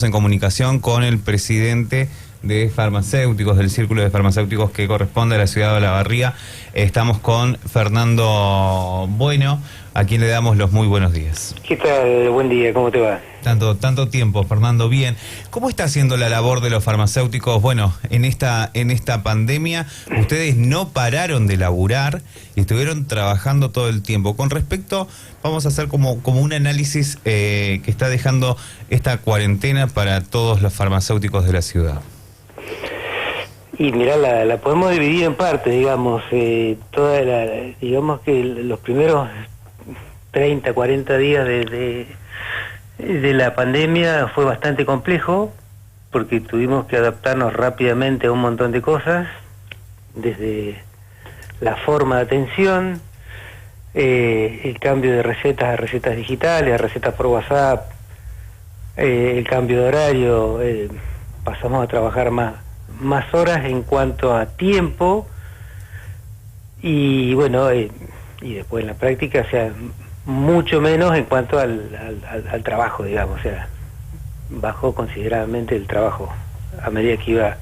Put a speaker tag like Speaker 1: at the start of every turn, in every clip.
Speaker 1: En comunicación con el presidente de farmacéuticos, del Círculo de Farmacéuticos que corresponde a la ciudad de Olavarría. Estamos con Fernando Bueno, a quien le damos los muy buenos días.
Speaker 2: ¿Qué tal? Buen día, ¿cómo te va?
Speaker 1: Tanto tiempo, Fernando, bien. ¿Cómo está haciendo la labor de los farmacéuticos? Bueno, en esta pandemia ustedes no pararon de laburar y estuvieron trabajando todo el tiempo. Con respecto, vamos a hacer como un análisis que está dejando esta cuarentena para todos los farmacéuticos de la ciudad.
Speaker 2: Y mirá, la podemos dividir en partes, digamos. Digamos que los primeros 30, 40 días de la pandemia fue bastante complejo, porque tuvimos que adaptarnos rápidamente a un montón de cosas, desde la forma de atención, el cambio de recetas a recetas digitales, a recetas por WhatsApp, el cambio de horario, pasamos a trabajar más horas en cuanto a tiempo, y bueno, y después en la práctica, o sea, mucho menos en cuanto al trabajo, digamos. O sea, bajó considerablemente el trabajo a medida que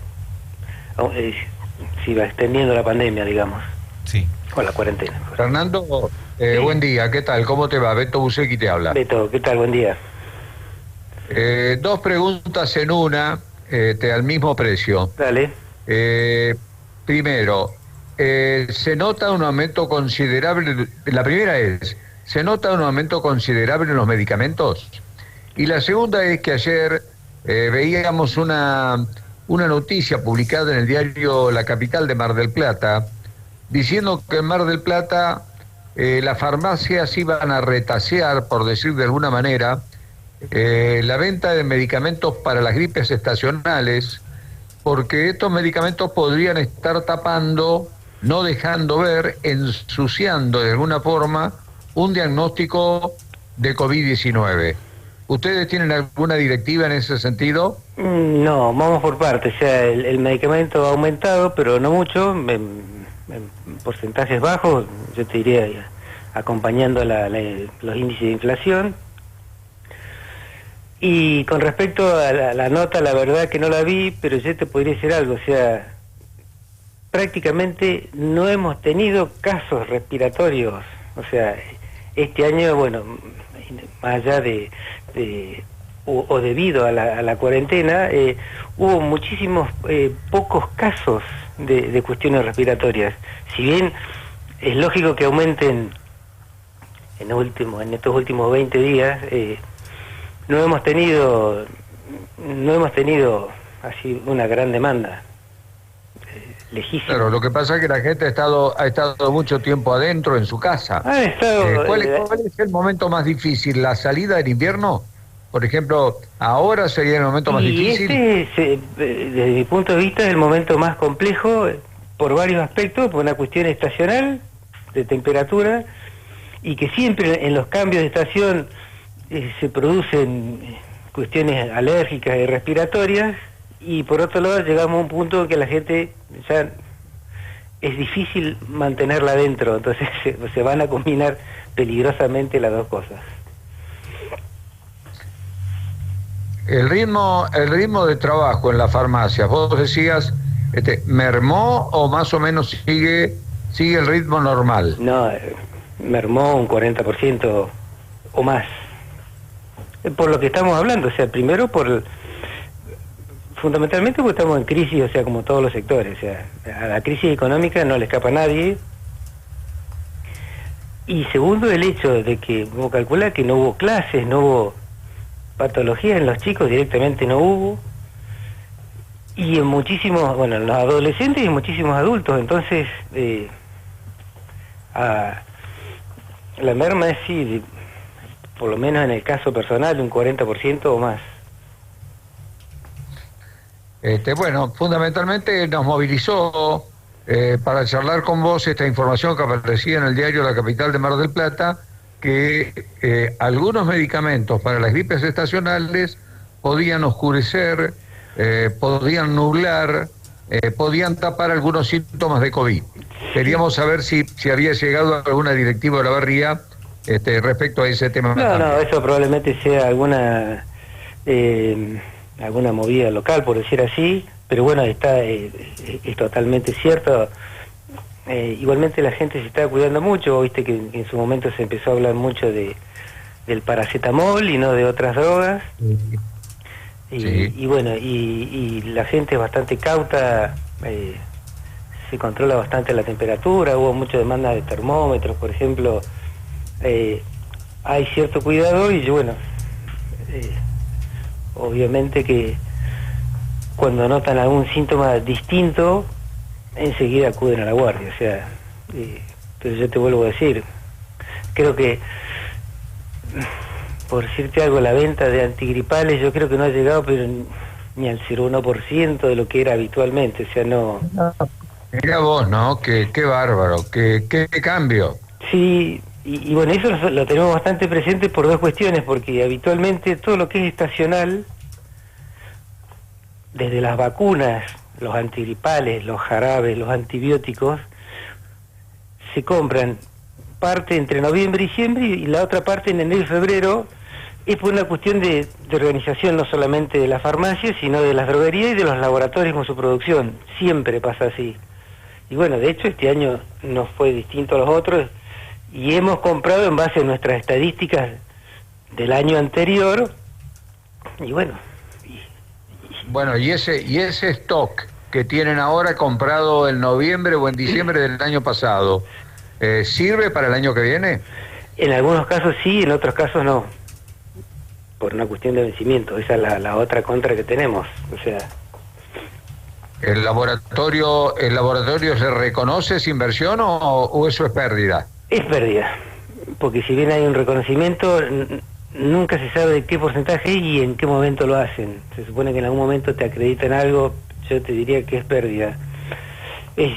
Speaker 2: se iba extendiendo la pandemia, digamos.
Speaker 1: Sí.
Speaker 2: O la cuarentena.
Speaker 3: Fernando,
Speaker 2: Sí.
Speaker 3: Buen día, ¿qué tal? ¿Cómo te va? Beto Bucecki te habla.
Speaker 2: Beto, ¿qué tal? Buen día.
Speaker 3: Dos preguntas en una, al mismo precio.
Speaker 2: Dale.
Speaker 3: Primero, ¿se nota un aumento considerable? La primera es, ¿se nota un aumento considerable en los medicamentos? Y la segunda es que ayer veíamos una noticia publicada en el diario La Capital de Mar del Plata, diciendo que en Mar del Plata las farmacias iban a retasear, por decir de alguna manera, la venta de medicamentos para las gripes estacionales, porque estos medicamentos podrían estar tapando, no dejando ver, ensuciando de alguna forma un diagnóstico de COVID-19. ¿Ustedes tienen alguna directiva en ese sentido?
Speaker 2: No, vamos por partes. O sea, el medicamento ha aumentado, pero no mucho, en porcentajes bajos, yo te diría, acompañando los índices de inflación. Y con respecto a la nota, la verdad que no la vi, pero yo te podría decir algo. O sea, prácticamente no hemos tenido casos respiratorios. O sea, este año, bueno, más allá o debido a la cuarentena, hubo muchísimos pocos casos de cuestiones respiratorias. Si bien es lógico que aumenten en estos últimos 20 días, no hemos tenido así una gran demanda. Lejísimo.
Speaker 3: Claro, lo que pasa es que la gente ha estado mucho tiempo adentro en su casa. ¿Cuál es el momento más difícil? ¿La salida del invierno? Por ejemplo, ¿ahora sería el momento más difícil?
Speaker 2: Desde mi punto de vista, es el momento más complejo por varios aspectos, por una cuestión estacional, de temperatura, y que siempre en los cambios de estación se producen cuestiones alérgicas y respiratorias, y por otro lado llegamos a un punto en que la gente ya es difícil mantenerla adentro, entonces se van a combinar peligrosamente las dos cosas.
Speaker 3: El ritmo de trabajo en la farmacia, vos decías, ¿mermó o más o menos sigue el ritmo normal?
Speaker 2: No, mermó un 40% o más. Por lo que estamos hablando, o sea, primero fundamentalmente porque estamos en crisis, o sea, como todos los sectores, o sea, a la crisis económica no le escapa a nadie. Y segundo, el hecho de que vos calculás que no hubo clases, no hubo patologías en los chicos, directamente no hubo, y en muchísimos, bueno, en los adolescentes y en muchísimos adultos, entonces la merma es sí, por lo menos en el caso personal, de un 40% o más.
Speaker 3: Bueno, fundamentalmente nos movilizó para charlar con vos esta información que aparecía en el diario La Capital de Mar del Plata, que algunos medicamentos para las gripes estacionales podían oscurecer, podían nublar, podían tapar algunos síntomas de COVID. Queríamos saber si había llegado alguna directiva de Olavarría respecto a ese tema.
Speaker 2: No, eso probablemente sea alguna alguna movida local, por decir así, pero bueno, está es totalmente cierto. Igualmente la gente se está cuidando mucho, viste que en su momento se empezó a hablar mucho del paracetamol y no de otras drogas. Y bueno, y la gente es bastante cauta, se controla bastante la temperatura, hubo mucha demanda de termómetros, por ejemplo, hay cierto cuidado y bueno, obviamente que cuando notan algún síntoma distinto, enseguida acuden a la guardia, o sea, pero yo te vuelvo a decir, creo que, por decirte algo, la venta de antigripales yo creo que no ha llegado pero ni al 0,1% de lo que era habitualmente, o sea, no...
Speaker 3: Mira vos, ¿no? Qué bárbaro, qué cambio.
Speaker 2: Sí, y bueno, eso lo tenemos bastante presente por dos cuestiones, porque habitualmente todo lo que es estacional, desde las vacunas, los antigripales, los jarabes, los antibióticos, se compran parte entre noviembre y diciembre y la otra parte en enero y febrero. Es por una cuestión de organización no solamente de la farmacia, sino de las droguerías y de los laboratorios con su producción. Siempre pasa así. Y bueno, de hecho este año no fue distinto a los otros y hemos comprado en base a nuestras estadísticas del año anterior y bueno...
Speaker 3: Bueno, y ese stock que tienen ahora comprado en noviembre o en diciembre del año pasado, ¿sirve para el año que viene?
Speaker 2: En algunos casos sí, en otros casos no, por una cuestión de vencimiento. Esa es la otra contra que tenemos, o sea...
Speaker 3: ¿El laboratorio se reconoce esa inversión o eso es pérdida?
Speaker 2: Es pérdida, porque si bien hay un reconocimiento... Nunca se sabe de qué porcentaje y en qué momento lo hacen. Se supone que en algún momento te acreditan algo, yo te diría que es pérdida. Es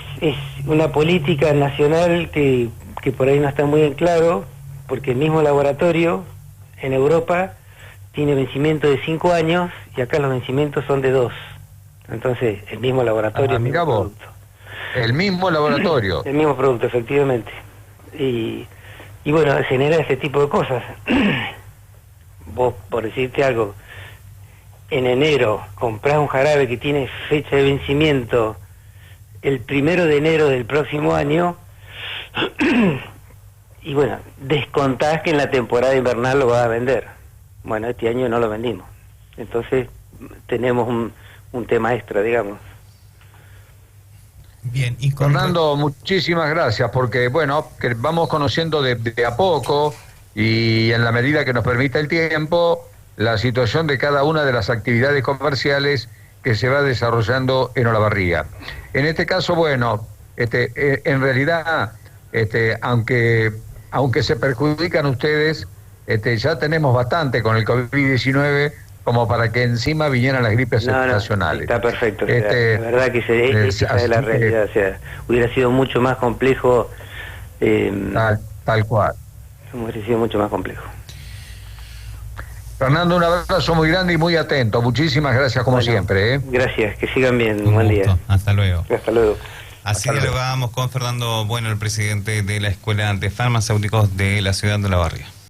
Speaker 2: una política nacional que por ahí no está muy en claro, porque el mismo laboratorio en Europa tiene vencimiento de 5 años y acá los vencimientos son de 2. Entonces, el mismo laboratorio, el mismo producto.
Speaker 3: El mismo laboratorio.
Speaker 2: El mismo producto, efectivamente. Y bueno, genera ese tipo de cosas. Vos, por decirte algo, en enero comprás un jarabe que tiene fecha de vencimiento el 1 de enero del próximo año y bueno, descontás que en la temporada invernal lo vas a vender. Bueno, este año no lo vendimos. Entonces tenemos un tema extra, digamos.
Speaker 1: Bien, y
Speaker 3: Fernando, muchísimas gracias, porque bueno, que vamos conociendo de a poco y en la medida que nos permita el tiempo, la situación de cada una de las actividades comerciales que se va desarrollando en Olavarría. En este caso, bueno, en realidad, aunque se perjudican ustedes, ya tenemos bastante con el COVID-19 como para que encima vinieran las gripes estacionales.
Speaker 2: Está perfecto. O sea, la verdad que esa es la realidad. O sea, hubiera sido mucho más complejo.
Speaker 3: Tal cual.
Speaker 2: Hubiera sido mucho más complejo.
Speaker 3: Fernando, un abrazo muy grande y muy atento. Muchísimas gracias como siempre.
Speaker 2: Gracias, que sigan bien.
Speaker 1: Un
Speaker 2: buen
Speaker 1: gusto.
Speaker 2: día.
Speaker 1: Hasta luego.
Speaker 2: Hasta luego.
Speaker 1: Así dialogábamos con Fernando Bueno, el presidente de la Escuela de Farmacéuticos de la ciudad de Olavarría.